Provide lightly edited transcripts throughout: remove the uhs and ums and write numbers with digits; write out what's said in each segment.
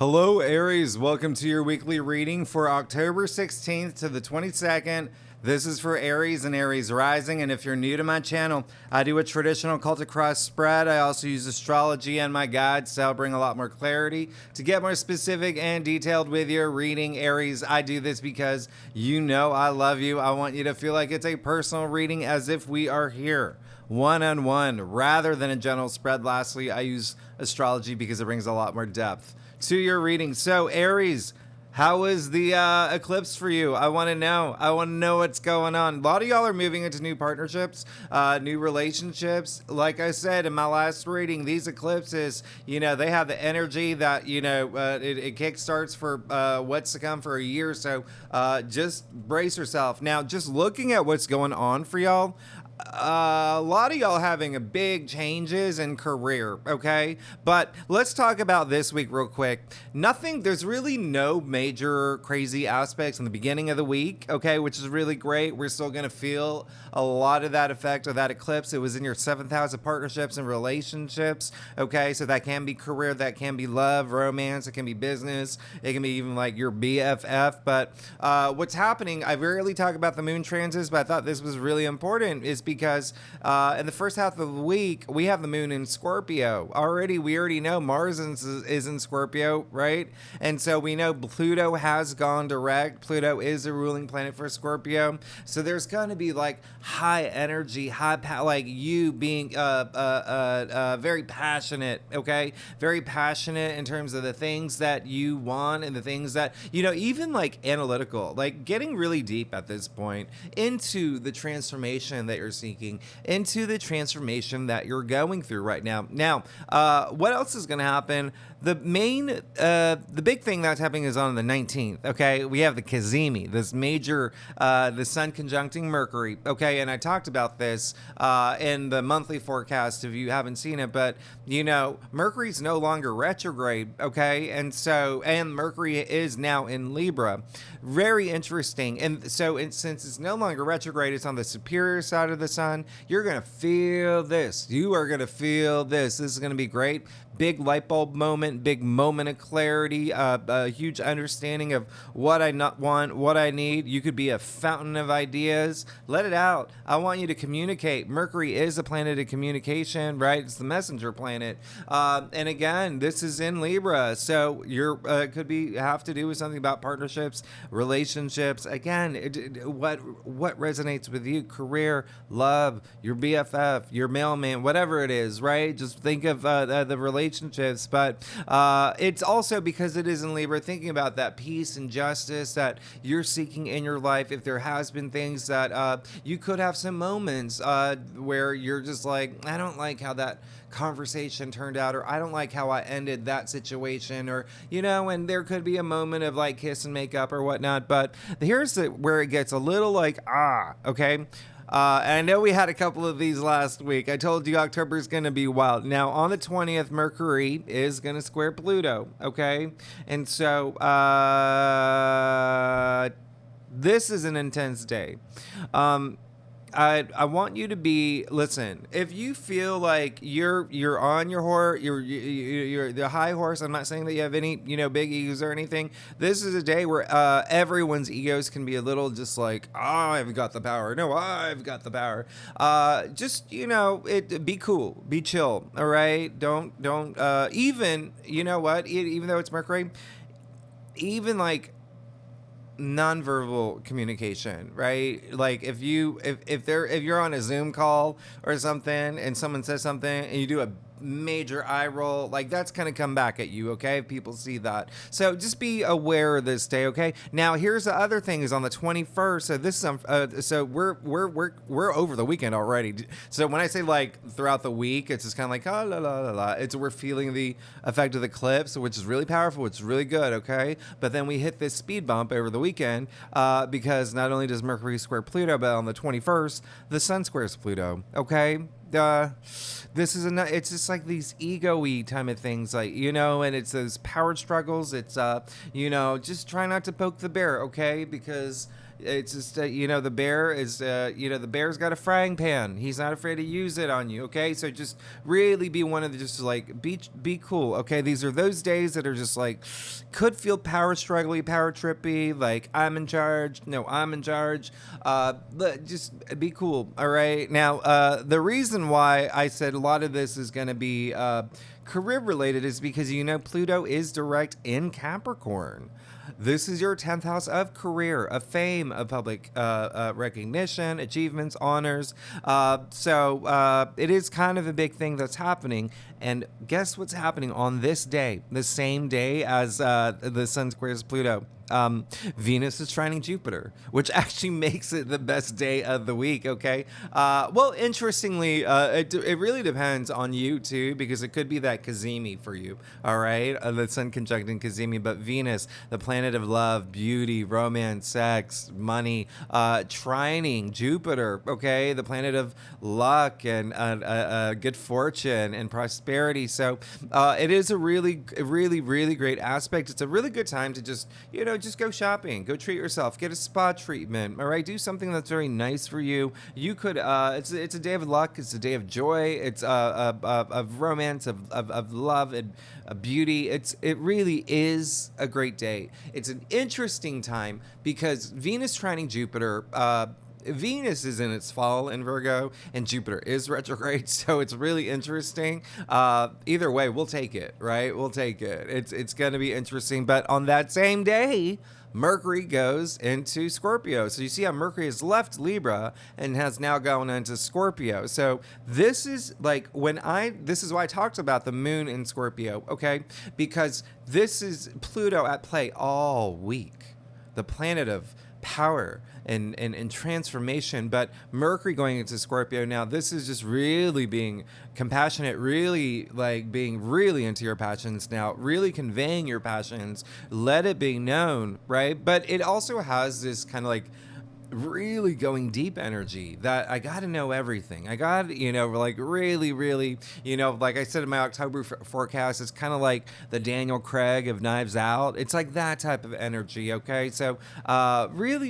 Hello, Aries. Welcome to your weekly reading for October 16th to the 22nd. This is for Aries and Aries rising, and if you're new to my channel, I do a traditional cultic cross spread. I also use astrology and my guides to help bring a lot more clarity. To get more specific and detailed with your reading, Aries, I do this because you know I love you. I want you to feel like it's a personal reading as if we are here one-on-one rather than a general spread. Lastly, I use astrology because it brings a lot more depth to your reading. So Aries, how was the eclipse for you? I want to know. I want to know what's going on. A lot of y'all are moving into new partnerships, new relationships. Like I said in my last reading, these eclipses, you know, they have the energy that, you know, it kickstarts for what's to come for a year. So just brace yourself. Now, just looking at what's going on for y'all, a lot of y'all having a big changes in career, okay? But let's talk about this week real quick. There's really no major crazy aspects in the beginning of the week, okay, which is really great. We're still going to feel a lot of that effect of that eclipse. It was in your 7th house of partnerships and relationships, okay? So that can be career, that can be love, romance, it can be business, it can be even like your BFF. But what's happening, I rarely talk about the moon transits, but I thought this was really important, is because in the first half of the week, we have the moon in Scorpio. We already know Mars is in Scorpio, right? And so we know Pluto has gone direct. Pluto is a ruling planet for Scorpio. So there's going to be like high energy, like you being very passionate, okay? Very passionate in terms of the things that you want and the things that, you know, even like analytical, like getting really deep at this point into the transformation that you're seeking, into the transformation that you're going through right now. Now, what else is going to happen? The big thing that's happening is on the 19th, okay? We have the Cazimi, this major, the sun conjuncting Mercury, okay? And I talked about this in the monthly forecast if you haven't seen it, but, you know, Mercury's no longer retrograde, okay? And Mercury is now in Libra. Very interesting. And so since it's no longer retrograde, it's on the superior side of the sun, you're going to feel this. You are going to feel this. This is going to be great. Big light bulb moment, big moment of clarity, a huge understanding of what I not want, what I need. You could be a fountain of ideas. Let it out. I want you to communicate. Mercury is a planet of communication, right? It's the messenger planet. And again, this is in Libra. So you're have to do with something about partnerships, relationships. Again, what resonates with you? Career, love, your BFF, your mailman, whatever it is, right? Just think of the relationships. But it's also because it is in Libra, thinking about that peace and justice that you're seeking in your life. If there has been things that you could have some moments where you're just like, I don't like how that conversation turned out, or I don't like how I ended that situation, or, you know, and there could be a moment of like kiss and make up or whatnot. But here's where it gets a little like, okay? And I know we had a couple of these last week. I told you October is going to be wild. Now, on the 20th, Mercury is going to square Pluto, okay? And so this is an intense day. I want you to listen, if you feel like you're on your horse, you're the high horse. I'm not saying that you have any, you know, big egos or anything. This is a day where everyone's egos can be a little just like, I've got the power. No, I've got the power. Just, you know, be cool, be chill. All right. Don't even, you know what, even though it's Mercury, even like nonverbal communication, right? Like if you're on a Zoom call or something and someone says something and you do a major eye roll, like that's gonna come back at you, okay? People see that. So just be aware of this day, okay? Now here's the other thing, is on the 21st. So this is so we're over the weekend already. So when I say like throughout the week, it's just kind of like la la la la. We're feeling the effect of the eclipse, which is really powerful. It's really good, okay? But then we hit this speed bump over the weekend because not only does Mercury square Pluto, but on the 21st, the Sun squares Pluto, okay? It's just like these ego-y time of things, like, you know, and it's those power struggles. It's, you know, just try not to poke the bear, okay? Because it's just, the bear is, the bear's got a frying pan. He's not afraid to use it on you. Okay. So just really be one of the, just like, be cool. Okay. These are those days that are just like, could feel power struggly, power trippy. Like, I'm in charge. No, I'm in charge. Just be cool. All right. Now, the reason why I said a lot of this is going to be, career related is because, Pluto is direct in Capricorn. This is your 10th house of career, of fame, of public recognition, achievements, honors. So it is kind of a big thing that's happening. And guess what's happening on this day, the same day as the Sun squares Pluto? Venus is trining Jupiter, which actually makes it the best day of the week. Okay. Well, interestingly, it really depends on you too, because it could be that Cazimi for you. All right. The Sun conjuncting Cazimi, but Venus, the planet of love, beauty, romance, sex, money, trining Jupiter. Okay. The planet of luck and good fortune and prosperity. So it is a really great aspect. It's a really good time to just go shopping, go treat yourself, get a spa treatment. All right, do something that's very nice for you. You could. It's a day of luck. It's a day of joy. It's of romance, of love and beauty. It really is a great day. It's an interesting time because Venus trining Jupiter. Venus is in its fall in Virgo and Jupiter is retrograde, so it's really interesting. Either way, we'll take it, right? We'll take it. It's going to be interesting. But on that same day, Mercury goes into Scorpio. So you see how Mercury has left Libra and has now gone into Scorpio. So this is like this is why I talked about the moon in Scorpio, okay? Because this is Pluto at play all week. The planet of power and transformation, but Mercury going into Scorpio now, this is just really being compassionate, really like being really into your passions now, really conveying your passions, let it be known, right? But it also has this kind of like really going deep energy that I got to know everything. I got, like really, like I said in my October forecast, it's kind of like the Daniel Craig of Knives Out. It's like that type of energy. Okay. So, really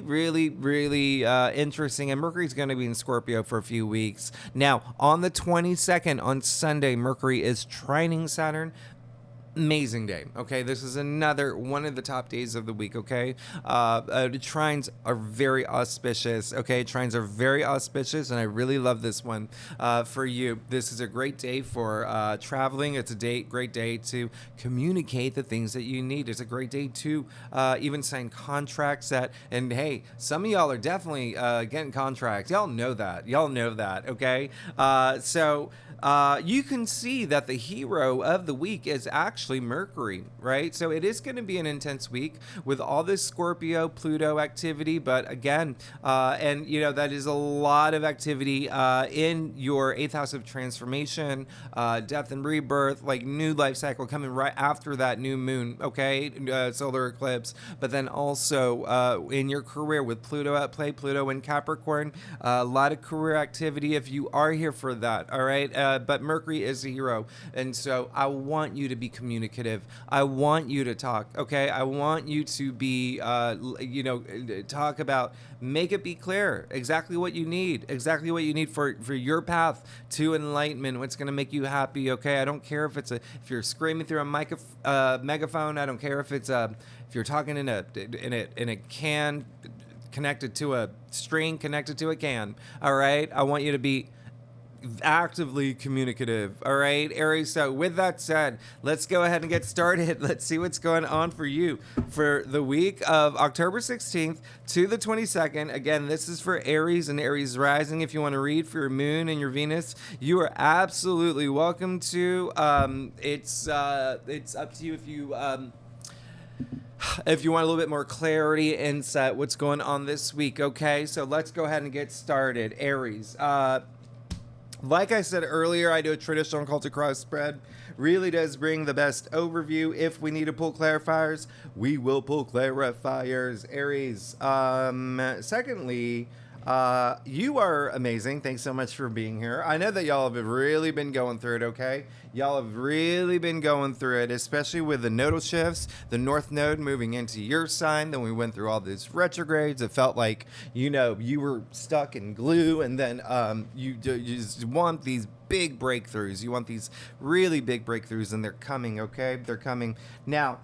interesting. And Mercury's going to be in Scorpio for a few weeks. Now, on the 22nd, on Sunday, Mercury is trining Saturn. Amazing day. Okay, this is another one of the top days of the week. Okay, the trines are very auspicious. Okay, trines are very auspicious, and I really love this one for you. This is a great day for traveling. It's a great day to communicate the things that you need. It's a great day to even sign contracts and hey, some of y'all are definitely getting contracts. Y'all know that. Okay, so. You can see that the hero of the week is actually Mercury, right? So it is going to be an intense week with all this Scorpio, Pluto activity. But again, that is a lot of activity in your 8th house of transformation, death and rebirth, like new life cycle coming right after that new moon, okay? Solar eclipse. But then also in your career with Pluto at play, Pluto in Capricorn, a lot of career activity if you are here for that, all right? But Mercury is a hero. And so I want you to be communicative. I want you to talk, okay? I want you to be, talk about, make it be clear exactly what you need for your path to enlightenment, what's going to make you happy, okay? I don't care if you're screaming through a megaphone. I don't care if if you're talking in a can connected to a string connected to a can, all right? I want you to be actively communicative. All right, Aries. So with that said, let's go ahead and get started. Let's see what's going on for you for the week of October 16th to the 22nd. Again, this is for Aries and Aries rising. If you want to read for your moon and your Venus, you are absolutely welcome to. It's up to you if you want a little bit more clarity, insight, what's going on this week. Okay, so let's go ahead and get started. Aries. Like I said earlier, I do a traditional cultic cross spread. Really does bring the best overview. If we need to pull clarifiers, we will pull clarifiers. Aries. Secondly, You are amazing. Thanks so much for being here. I know that y'all have really been going through it, okay? Y'all have really been going through it, especially with the nodal shifts, the North Node moving into your sign. Then we went through all these retrogrades. It felt like, you were stuck in glue, and then you just want these big breakthroughs. You want these really big breakthroughs, and they're coming, okay? They're coming. Now,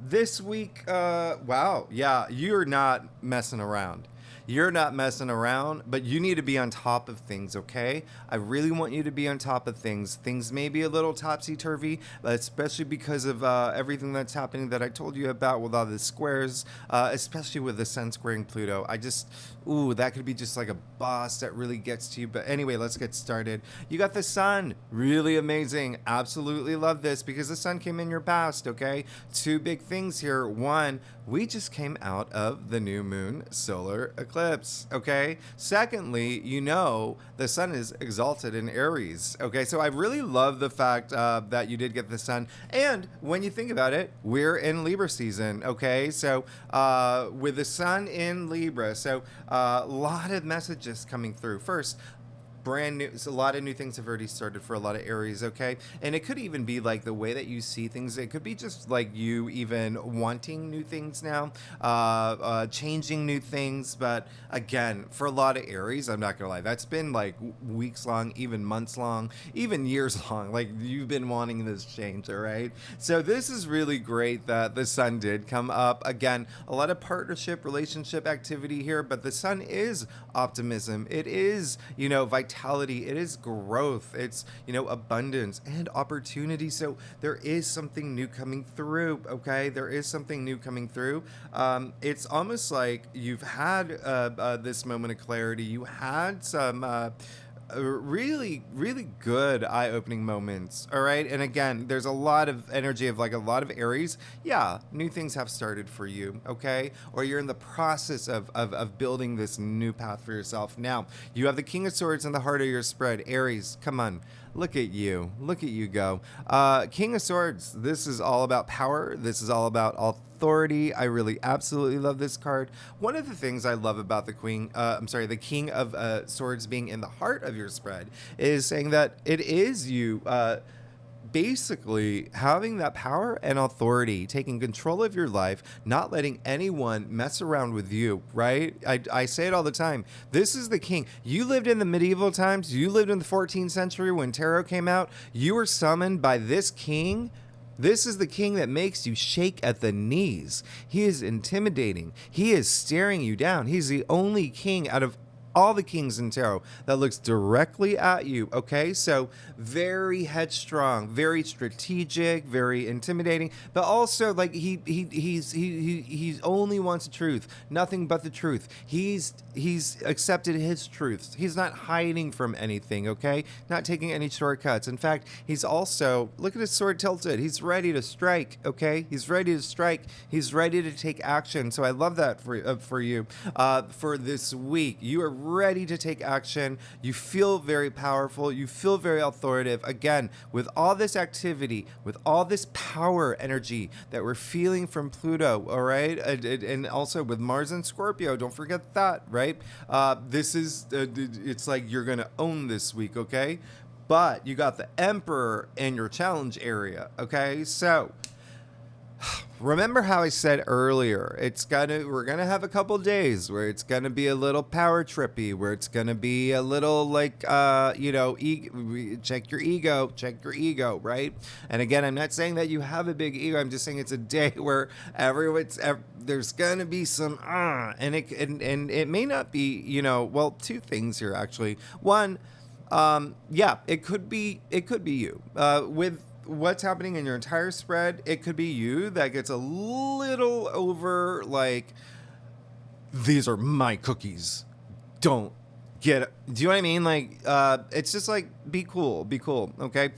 this week, wow, yeah, you're not messing around. You're not messing around, but you need to be on top of things, okay? I really want you to be on top of things. Things may be a little topsy-turvy, especially because of everything that's happening that I told you about with all the squares, especially with the Sun squaring Pluto. That could be just like a boss that really gets to you. But anyway, let's get started. You got the Sun. Really amazing. Absolutely love this because the Sun came in your past, okay? Two big things here. One, we just came out of the new moon solar eclipse, okay? Secondly, the Sun is exalted in Aries, okay? So I really love the fact that you did get the Sun. And when you think about it, we're in Libra season, okay? So with the Sun in Libra, so a lot of messages coming through. First, brand new, so a lot of new things have already started for a lot of Aries, okay? And it could even be like the way that you see things. It could be just like you even wanting new things now, changing new things. But again, for a lot of Aries, I'm not gonna lie, that's been like weeks long, even months long, even years long. Like you've been wanting this change, all right? So this is really great that the Sun did come up. Again, a lot of partnership, relationship activity here, but the Sun is optimism. It is, vitality. It is growth. It's, abundance and opportunity. So there is something new coming through, okay? There is something new coming through. It's almost like you've had this moment of clarity. You had some really, really good eye-opening moments, all right? And again, there's a lot of energy of like a lot of Aries. Yeah, new things have started for you, okay? Or you're in the process of building this new path for yourself. Now, you have the King of Swords in the heart of your spread. Aries, come on. Look at you. Look at you go. King of Swords, this is all about power. This is all about authority. I really absolutely love this card. One of the things I love about the King of Swords being in the heart of your spread is saying that it is you basically having that power and authority, taking control of your life, not letting anyone mess around with you, right? I say it all the time. This is the king. You lived in the medieval times. You lived in the 14th century when tarot came out. You were summoned by this king. This is the king that makes you shake at the knees. He is intimidating. He is staring you down. He's the only king out of all the kings in tarot that looks directly at you, okay? So very headstrong, very strategic, very intimidating, but also like he only wants the truth, nothing but the truth. He's accepted his truths. He's not hiding from anything, okay? Not taking any shortcuts. In fact, he's also, look at his sword tilted. He's ready to strike, okay? He's ready to strike. He's ready to take action. So I love that for you. For this week, you are ready to take action. You feel very powerful. You feel very authoritative. Again, with all this activity, with all this power energy that we're feeling from Pluto, all right? And also with Mars and Scorpio, don't forget that, right? This is, it's like you're going to own this week, okay? But you got the Emperor in your challenge area, okay? So remember how I said earlier, we're gonna have a couple days where it's gonna be a little power trippy, where it's gonna be a little like, check your ego, right? And again, I'm not saying that you have a big ego. I'm just saying it's a day where there's gonna be some, and it may not be, two things here actually. One, it could be you, with what's happening in your entire spread. It could be you that gets a little over like, these are my cookies, don't get it. Do you know what I mean? Like, it's just like, be cool, okay?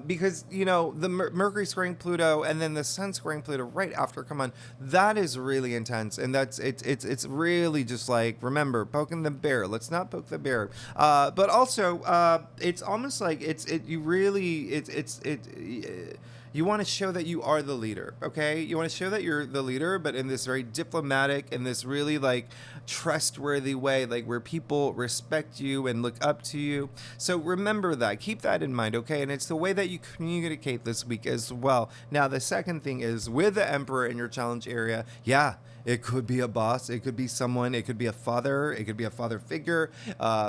Because, the Mercury squaring Pluto and then the Sun squaring Pluto right after, come on, that is really intense. And it's really just like, remember, poking the bear. Let's not poke the bear. But also, it's almost like you you want to show that you are the leader, okay? You want to show that you're the leader, but in this very diplomatic and this really like trustworthy way, like where people respect you and look up to you. So remember that. Keep that in mind, okay? And it's the way that you communicate this week as well. Now, the second thing is with the Emperor in your challenge area, yeah, it could be a boss. It could be someone. It could be a father. It could be a father figure,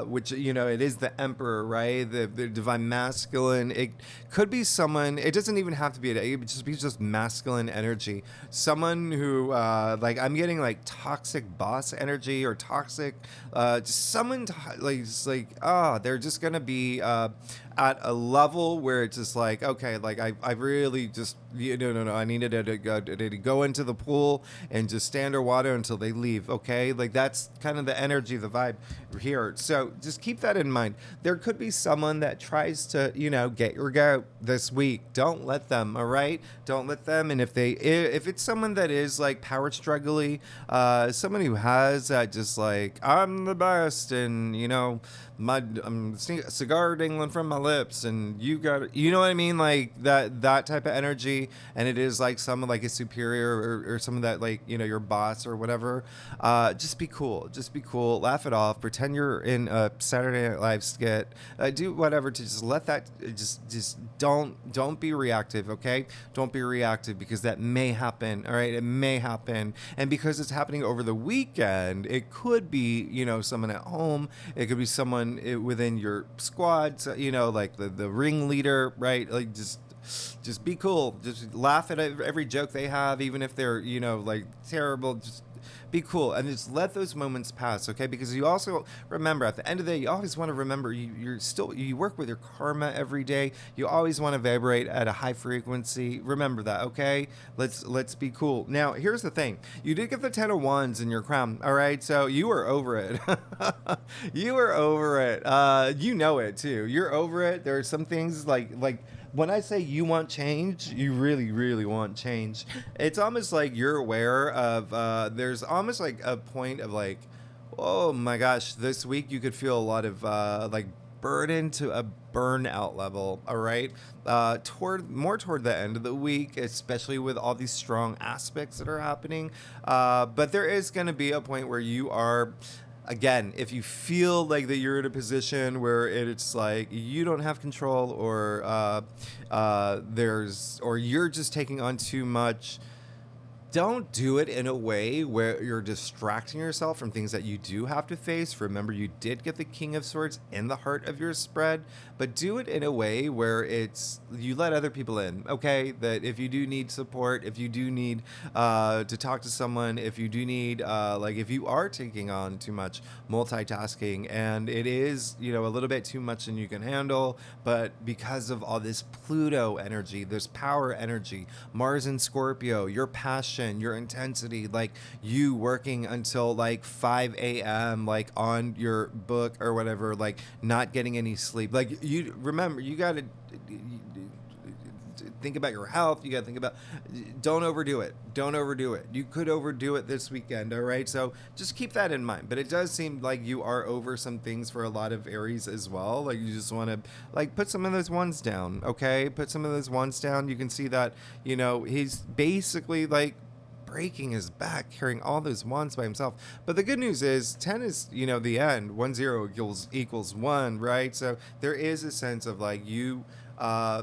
which, you know, it is the emperor, right? The divine masculine. It could be someone. It doesn't even have to be. It could just be just masculine energy. Someone who, like, I'm getting like toxic boss energy or toxic, just someone like, just like, they're just gonna be at a level where it's just like, okay, like I really just, no, I needed to go into the pool and just stand underwater until they leave, okay? Like that's kind of the energy, the vibe here. So just keep that in mind. There could be someone that tries to, get your goat this week. Don't let them, all right? Don't let them. And if it's someone that is like power struggly, someone who has just like, I'm the best and, I'm cigar dangling from my lips and you got, you know what I mean? Like that type of energy. And it is like someone like a superior or someone that like, your boss or whatever. Just be cool. Just be cool. Laugh it off. Pretend you're in a Saturday Night Live skit. Do whatever to just let that, just don't be reactive. Okay. Don't be reactive because that may happen. All right. It may happen. And because it's happening over the weekend, it could be, someone at home. It could be someone within your squad, so, like the ringleader, right? Like just be cool. Just laugh at every joke they have, even if they're, like terrible. Just be cool and just let those moments pass, okay? Because you also remember at the end of the day, you always want to remember you work with your karma every day. You always want to vibrate at a high frequency. Remember that, okay? Let's be cool. Now, here's the thing. You did get the 10 of Wands in your crown, all right? So you were over it. You were over it. You know it too. You're over it. There are some things like when I say you want change, you really, really want change. It's almost like you're aware of, there's almost like a point of like, oh my gosh, this week you could feel a lot of like burden to a burnout level, all right? Toward the end of the week, especially with all these strong aspects that are happening. But there is going to be a point where you are, again, if you feel like that you're in a position where it's like you don't have control or or you're just taking on too much, don't do it in a way where you're distracting yourself from things that you do have to face. Remember, you did get the King of Swords in the heart of your spread, but do it in a way where you let other people in, okay? That if you do need support, if you do need to talk to someone, if you do need, if you are taking on too much multitasking and it is, a little bit too much than you can handle, but because of all this Pluto energy, this power energy, Mars and Scorpio, your passion, your intensity, like you working until like 5 a.m. like on your book or whatever, like not getting any sleep. Like you remember, you got to think about your health. You got to think about, don't overdo it. Don't overdo it. You could overdo it this weekend. All right. So just keep that in mind. But it does seem like you are over some things for a lot of Aries as well. Like you just want to like put some of those ones down. Okay. Put some of those ones down. You can see that, he's basically like breaking his back carrying all those wands by himself. But the good news is 10 is the end. 1-0 equals 1, right? So there is a sense of like you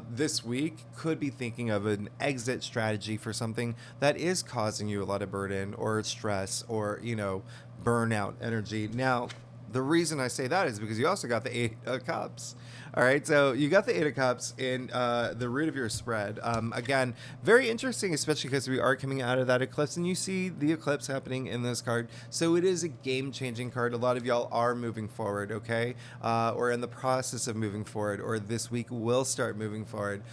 this week could be thinking of an exit strategy for something that is causing you a lot of burden or stress or burnout energy. Now the reason I say that is because you also got the 8 of Cups. All right, so you got the 8 of Cups in the root of your spread. Again, very interesting, especially because we are coming out of that eclipse, and you see the eclipse happening in this card. So it is a game-changing card. A lot of y'all are moving forward, okay? Or in the process of moving forward, or this week will start moving forward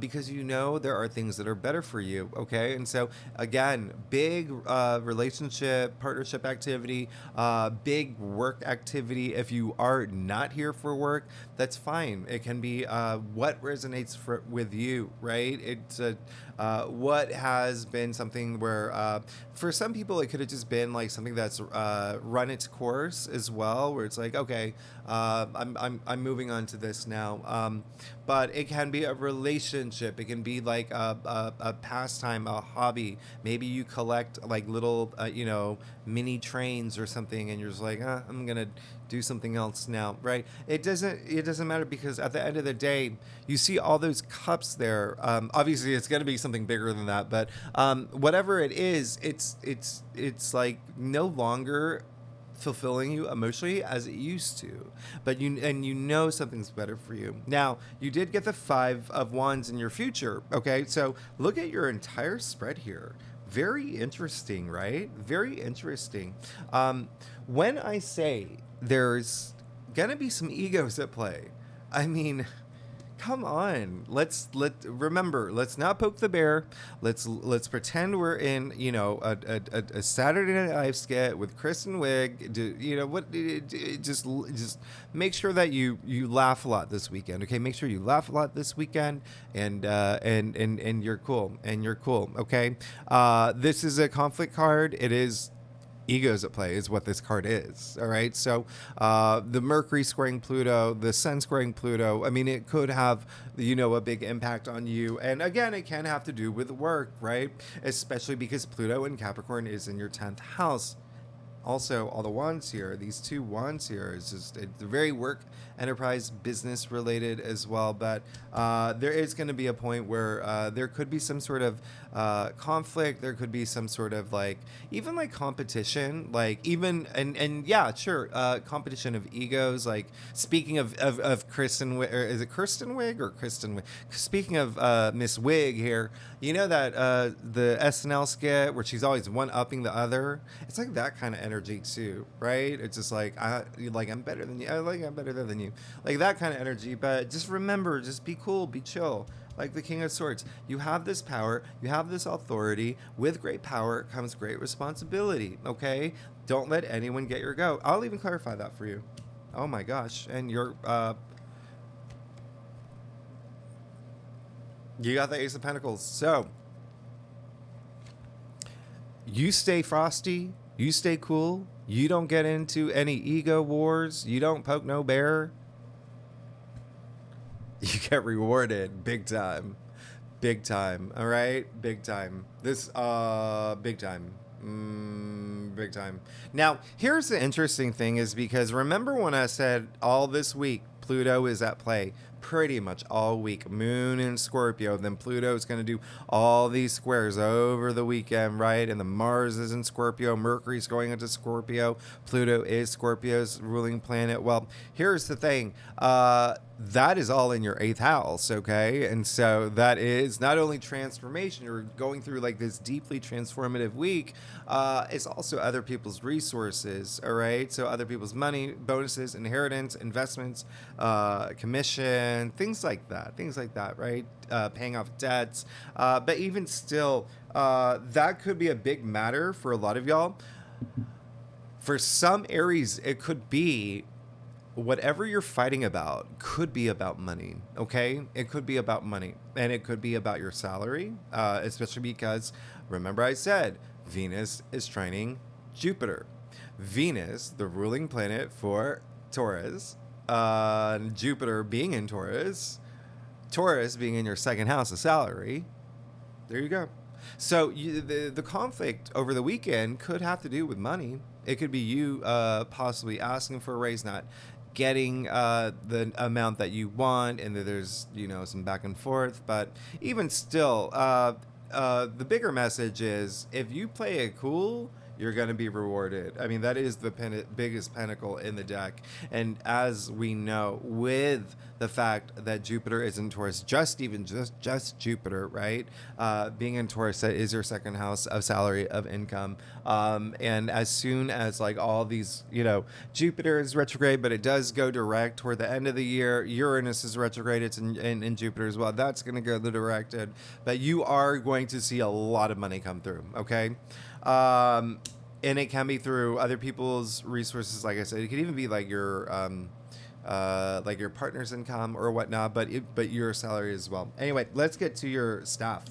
because there are things that are better for you, okay? And so, again, big relationship, partnership activity, big work activity. If you are not here for work, that's fine. It can be what resonates with you, right? It's What has been something where, for some people, it could have just been like something that's run its course as well, where it's like, okay, I'm moving on to this now. But it can be a relationship. It can be like a pastime, a hobby. Maybe you collect like little, mini trains or something, and you're just like, I'm gonna do something else now, right? It doesn't matter, because at the end of the day, you see all those cups there. Obviously, it's gonna be something bigger than that, but whatever it is, it's like no longer fulfilling you emotionally as it used to, but you know something's better for you now. You did get the 5 of Wands in your future. Okay, so look at your entire spread here. Very interesting, right? Very interesting. When I say there's gonna be some egos at play, I mean, come on, remember, let's not poke the bear. Let's pretend we're in, a Saturday Night Live skit with Kristen Wiig. Just make sure that you laugh a lot this weekend. Okay, make sure you laugh a lot this weekend, and you're cool, okay. This is a conflict card. It is egos at play is what this card is. All right, so the Mercury squaring Pluto, the Sun squaring Pluto, I mean, it could have a big impact on you, and again, it can have to do with work, right? Especially because Pluto in Capricorn is in your 10th house. Also, all the wands here, these 2 wands here, it's very work, enterprise, business related as well. But there is going to be a point where there could be some sort of conflict. There could be some sort of even competition, and yeah, sure, competition of egos. Like, speaking of Kristen, or is it Kristen Wiig or Kristen Wiig? Speaking of Miss Wig here, you know that the SNL skit where she's always one upping the other. It's like that kind of energy too, right? It's just like I'm better than you. I'm better than you. Like that kind of energy. But just remember, just be cool, be chill. Like the King of Swords, you have this power, you have this authority. With great power comes great responsibility. Okay, don't let anyone get your go. I'll even clarify that for you. Oh my gosh, and you got the Ace of Pentacles. So you stay frosty, you stay cool, you don't get into any ego wars, you don't poke no bear. You get rewarded big time. Big time. All right? Big time. This big time. Big time. Now, here's the interesting thing, is because remember when I said all this week Pluto is at play pretty much all week. Moon in Scorpio, then Pluto is going to do all these squares over the weekend, right? And the Mars is in Scorpio, Mercury's going into Scorpio, Pluto is Scorpio's ruling planet. Well, here's the thing. That is all in your 8th house, okay? And so that is not only transformation, you're going through like this deeply transformative week, it's also other people's resources, all right? So other people's money, bonuses, inheritance, investments, commission, things like that, right? Paying off debts. But even still, that could be a big matter for a lot of y'all. For some Aries, it could be whatever you're fighting about could be about money, okay? It could be about money, and it could be about your salary, especially because, remember I said, Venus is trining Jupiter. Venus, the ruling planet for Taurus, Jupiter being in Taurus, Taurus being in your 2nd house of salary. There you go. So the conflict over the weekend could have to do with money. It could be you possibly asking for a raise, not getting the amount that you want, and there's some back and forth. But even still, the bigger message is, if you play it cool, you're going to be rewarded. I mean, that is the biggest pentacle in the deck. And as we know, with the fact that Jupiter is in Taurus, just Jupiter, right? Being in Taurus, that is your 2nd house of salary, of income. And as soon as all these, Jupiter is retrograde, but it does go direct toward the end of the year. Uranus is retrograde. It's in Jupiter as well. That's going to go the directed. But you are going to see a lot of money come through, okay? And it can be through other people's resources. Like I said, it could even be like your partner's income or whatnot, but your salary as well. Anyway, let's get to your staff.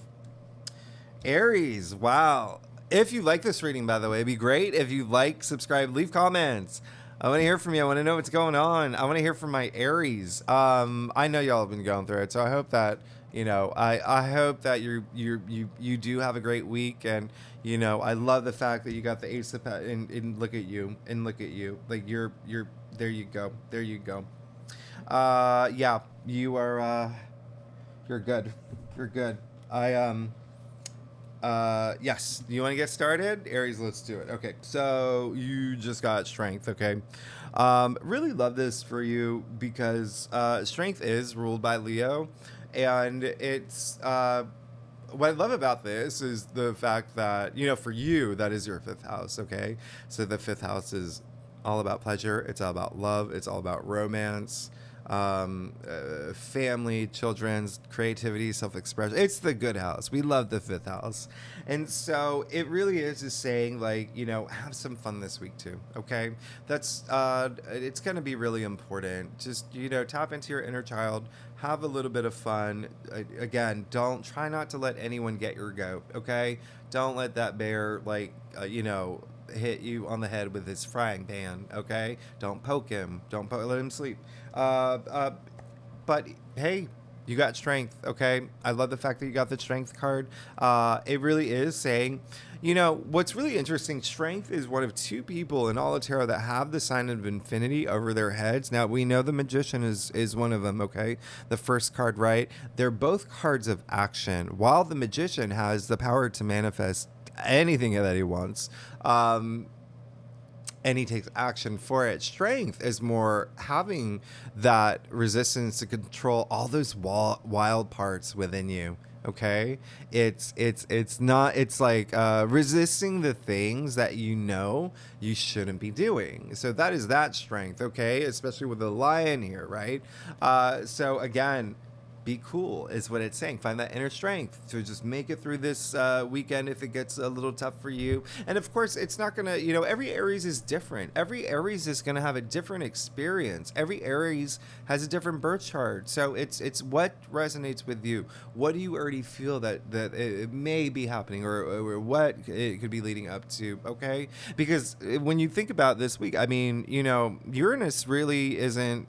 Aries, wow. If you like this reading, by the way, it'd be great if you like, subscribe, leave comments. I want to hear from you. I want to know what's going on. I want to hear from my Aries. I know y'all have been going through it, so I hope that I hope that you do have a great week. And I love the fact that you got the Ace of and look at you, like you're there. You go, there you go. Yeah, you are. You're good. You're good. Yes. You want to get started? Aries, let's do it. Okay. So you just got strength. Okay. Really love this for you because strength is ruled by Leo. And it's what I love about this is the fact that, for you, that is your fifth house. Okay. So the fifth house is all about pleasure. It's all about love. It's all about romance, family, children's creativity, self-expression. It's the good house. We love the fifth house. And so it really is just saying, like, have some fun this week too. Okay. That's, it's going to be really important. Just, tap into your inner child, have a little bit of fun. Again, don't try not to let anyone get your goat. Okay. Don't let that bear, like, hit you on the head with his frying pan. Okay. Don't poke him. Let him sleep. But hey, you got strength. Okay. I love the fact that you got the strength card. It really is saying, what's really interesting, strength is one of two people in all of tarot that have the sign of infinity over their heads. Now we know the magician is one of them. Okay. The first card, right? They're both cards of action, while the magician has the power to manifest anything that he wants. And he takes action for it. Strength is more having that resistance to control all those wild parts within you. Okay, it's not. It's like resisting the things that you shouldn't be doing. So that is that strength. Okay, especially with the lion here, right? So again, be cool is what it's saying. Find that inner strength to just make it through this weekend if it gets a little tough for you. And of course, it's not going to, every Aries is different. Every Aries is going to have a different experience. Every Aries has a different birth chart. So it's what resonates with you. What do you already feel that it may be happening, or what it could be leading up to, okay? Because when you think about this week, I mean, Uranus really isn't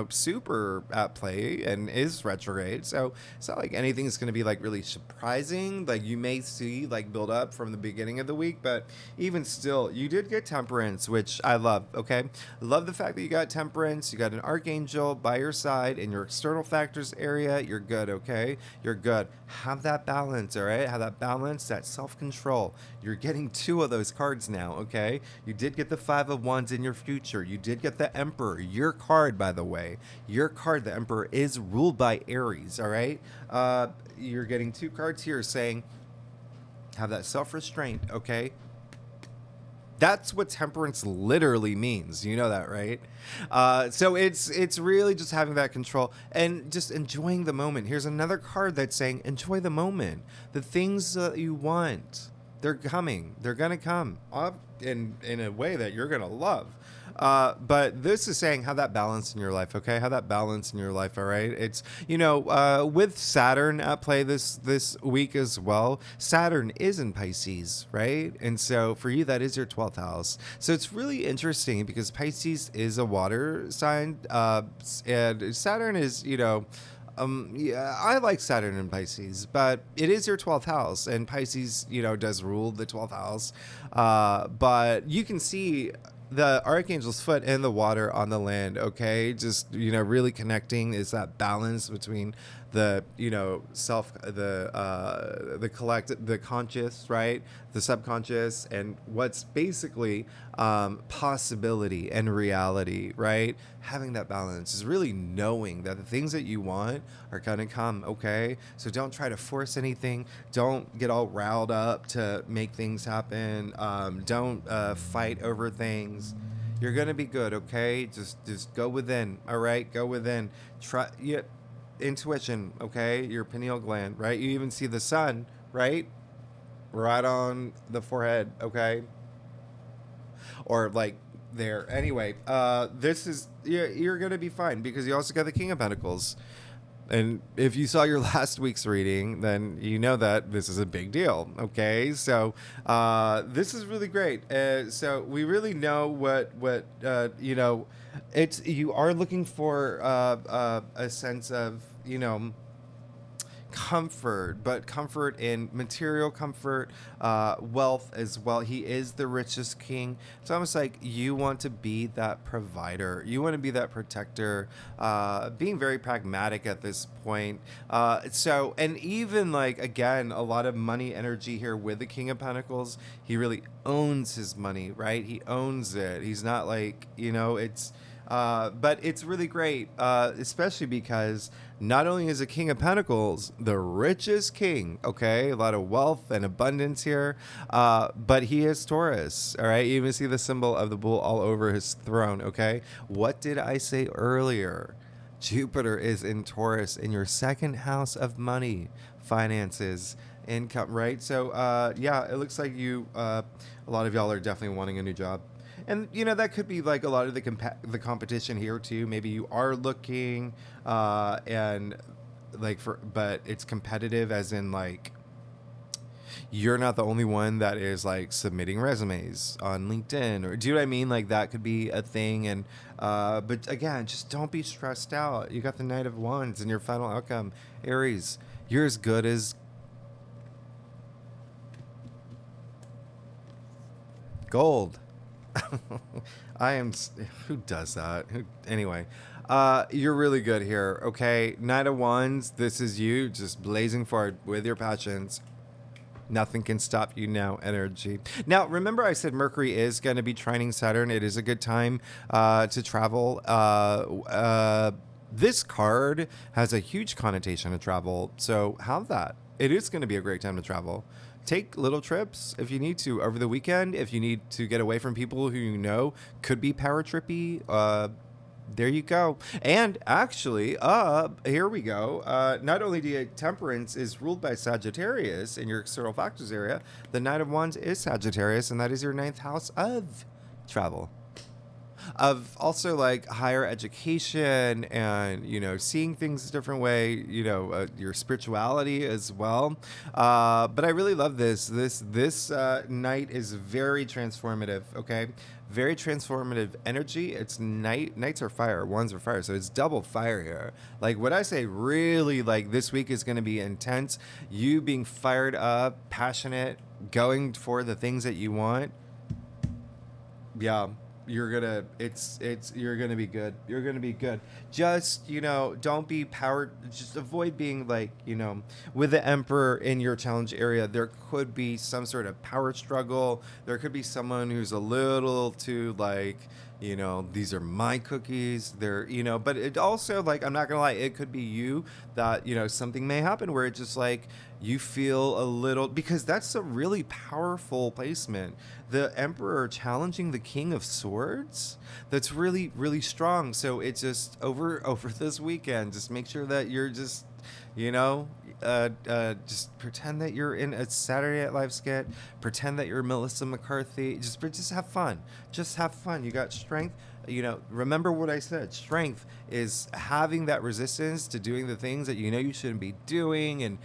super at play and is retrograde, so it's not like anything's going to be like really surprising. Like you may see like build up from the beginning of the week, but even still, you did get temperance, which I love. Okay, I love the fact that you got temperance. You got an archangel by your side in your external factors area. You're good. Okay, you're good. Have that balance. All right, have that balance, that self-control. You're getting two of those cards now. Okay, you did get the Five of Wands in your future. You did get the Emperor, your card, by the way. Your card, the Emperor, is ruled by Aries. All right, you're getting two cards here saying have that self-restraint. Okay, that's what temperance literally means. You know that, right? So it's really just having that control and just enjoying the moment. Here's another card that's saying enjoy the moment. The things that you want, they're coming. They're gonna come up in a way that you're gonna love. But this is saying have that balance in your life, okay? Have that balance in your life, all right? It's, with Saturn at play this week as well. Saturn is in Pisces, right? And so for you, that is your 12th house. So it's really interesting because Pisces is a water sign, and Saturn is, yeah, I like Saturn in Pisces, but it is your 12th house, and Pisces, does rule the 12th house. But you can see the archangel's foot in the water on the land. Okay, just really connecting is that balance between the self, the collective, the conscious, right, the subconscious, and what's basically possibility and reality, right? Having that balance is really knowing that the things that you want are gonna come. Okay, so don't try to force anything. Don't get all riled up to make things happen. Don't fight over things. You're gonna be good. Okay, just go within. All right, go within. Try intuition. Okay, your pineal gland, right? You even see the sun, right on the forehead. Okay, or like there. Anyway, this is you're gonna be fine because you also got the King of Pentacles. And if you saw your last week's reading, then you know that this is a big deal. Okay, so this is really great. So we really know what it's you are looking for a sense of comfort, but comfort in material comfort, wealth as well. He is the richest king. It's almost like you want to be that provider. You want to be that protector, being very pragmatic at this point. And even like, again, a lot of money energy here with the King of Pentacles. He really owns his money, right? He owns it. He's not like, but it's really great, especially because not only is a King of Pentacles the richest king, okay, a lot of wealth and abundance here, but he is Taurus, all right? You even see the symbol of the bull all over his throne, okay? What did I say earlier? Jupiter is in Taurus in your second house of money, finances, income, right? So, yeah, it looks like a lot of y'all are definitely wanting a new job. And that could be like a lot of the competition here too. Maybe you are looking, and like but it's competitive, as in like you're not the only one that is like submitting resumes on LinkedIn, or do you know what I mean? Like that could be a thing. And but again, just don't be stressed out. You got the Knight of Wands in your final outcome, Aries. You're as good as gold. I am. Who does that? Anyway, you're really good here. Okay, Knight of Wands. This is you, just blazing forward with your passions. Nothing can stop you now. Energy. Now, remember, I said Mercury is going to be trining Saturn. It is a good time to travel. This card has a huge connotation to travel, so have that. It is going to be a great time to travel. Take little trips if you need to over the weekend. If you need to get away from people who could be power trippy, there you go. And actually, here we go. Not only do you, Temperance is ruled by Sagittarius in your external factors area, the Knight of Wands is Sagittarius, and that is your ninth house of travel. Of also like higher education and seeing things a different way, your spirituality as well. But I really love this night is very transformative. Okay, very transformative energy. It's nights are fire, wands are fire, so it's double fire here. Like what I say, really, like this week is going to be intense. You being fired up, passionate, going for the things that you want. Yeah, you're gonna be good. You're gonna be good. Just don't be powered. Just avoid being like with the Emperor in your challenge area. There could be some sort of power struggle. There could be someone who's a little too like these are my cookies. They're but it also, like, I'm not gonna lie, it could be you that something may happen where it just like you feel a little, because that's a really powerful placement. The Emperor challenging the King of Swords, that's really, really strong. So it's just over this weekend, just make sure that you're just just pretend that you're in a Saturday Night Live skit. Pretend that you're Melissa McCarthy. Just have fun. Just have fun. You got strength. Remember what I said. Strength is having that resistance to doing the things that you shouldn't be doing, and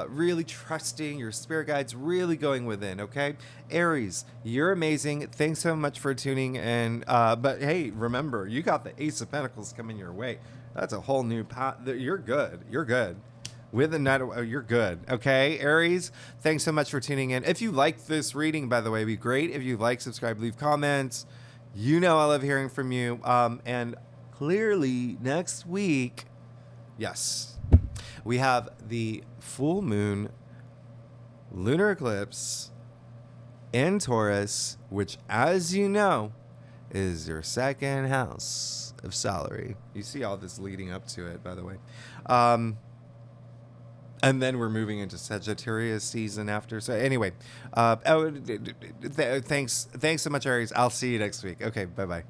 really trusting your spirit guides, really going within. Okay, Aries, you're amazing. Thanks so much for tuning in. But hey, remember, you got the Ace of Pentacles coming your way. That's a whole new path. You're good. You're good. With the Night of, you're good. Okay, Aries, thanks so much for tuning in. If you like this reading, by the way, it'd be great if you like, subscribe, leave comments. I love hearing from you. And clearly next week, yes, we have the full moon lunar eclipse in Taurus, which, as you know, is your second house of salary. You see all this leading up to it, by the way. And then we're moving into Sagittarius season after. So anyway, thanks so much, Aries. I'll see you next week. Okay, bye-bye.